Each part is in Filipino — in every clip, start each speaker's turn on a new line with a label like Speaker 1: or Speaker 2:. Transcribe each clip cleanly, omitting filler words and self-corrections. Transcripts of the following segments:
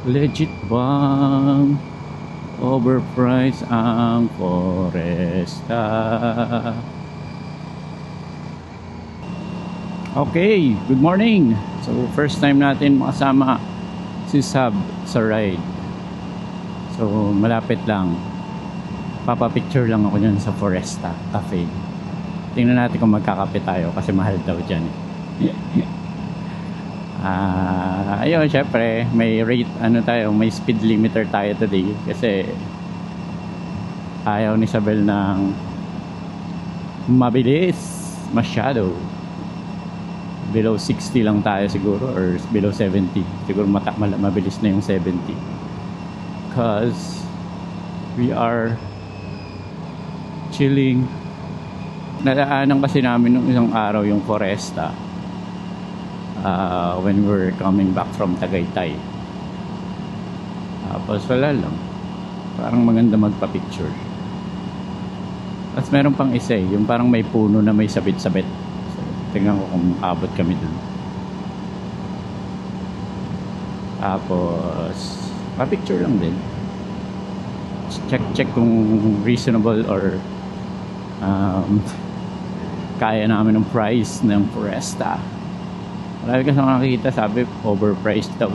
Speaker 1: Legit bang overpriced ang Foresta? Okay, good morning. So first time natin makasama si Sab sa ride. So malapit lang. Papapicture lang ako dyan sa Foresta Cafe. Tingnan natin kung magkakape tayo kasi mahal daw dyan. Ayun, syempre may rate, may speed limiter tayo today kasi ayaw ni Isabel ng mabilis masyado. Below 60 lang tayo siguro, or below 70 siguro. Mabilis na yung 70 cause we are chilling. Nadaanan kasi namin nung isang araw yung Foresta when we're coming back from Tagaytay. Tapos wala lang, parang maganda magpa-picture. Tapos meron pang isa yung parang may puno na may sabit-sabit. So, tingnan ko kung abot kami dun. Tapos pa-picture lang din. Check kung reasonable or kaya namin ng price ng Foresta. Marami kasi nakakita, sabi overpriced daw.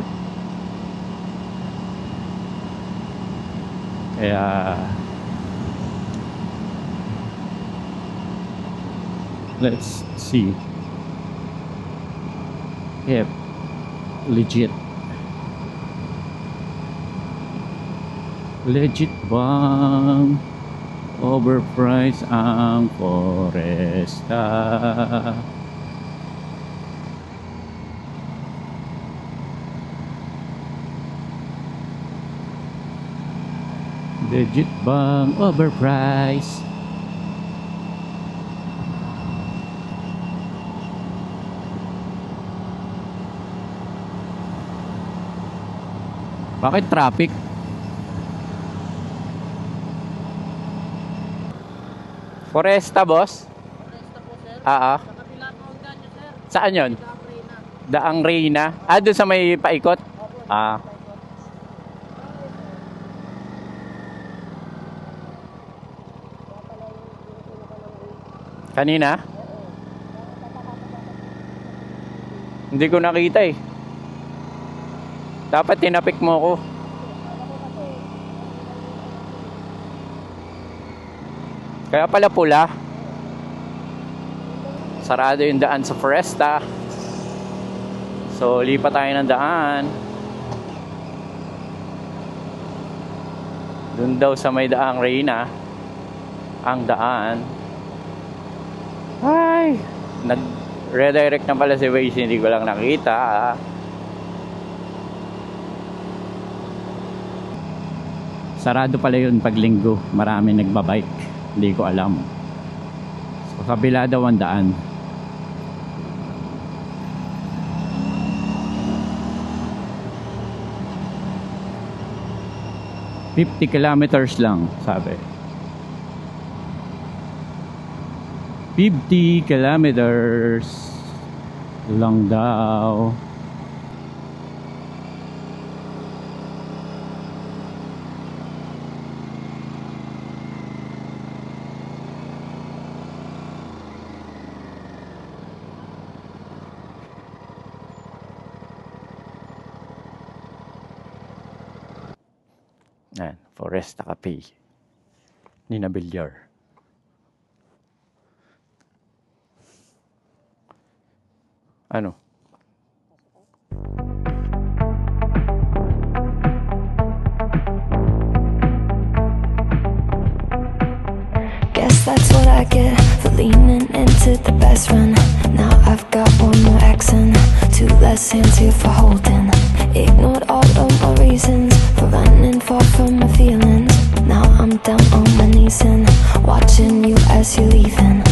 Speaker 1: Kaya let's see. Yep, legit. Legit bang overpriced ang Foresta? Legit bang overpriced? Bakit traffic? Foresta, boss?
Speaker 2: Foresta po, sir.
Speaker 1: Sa
Speaker 2: kabila po ang ganyan, sir.
Speaker 1: Saan yun?
Speaker 2: Daang Reyna.
Speaker 1: Daang Reyna? Doon sa may paikot?
Speaker 2: Opo,
Speaker 1: Kanina? Hindi ko nakita eh. Dapat tinapik mo ko. Kaya pala pula. Sarado yung daan sa Foresta. So lipat tayo ng daan. Doon daw sa may Daang Reyna ang daan. Ay, nag-redirect na pala si Waze, hindi ko lang nakita. Sarado pala yun pag linggo, marami nagbabike, hindi ko alam. So kabila daw ang daan. $50 kilometers lang, sabi. 50 kilometers lang daw. Ayan, Foresta Cafe ni Nabilyar. Ano?
Speaker 3: Guess that's what I get for leaning into the best friend. Now I've got one more accent, two less hands here for holding. Ignored all of my reasons for running far from my feelings. Now I'm down on my knees and watching you as you're leaving.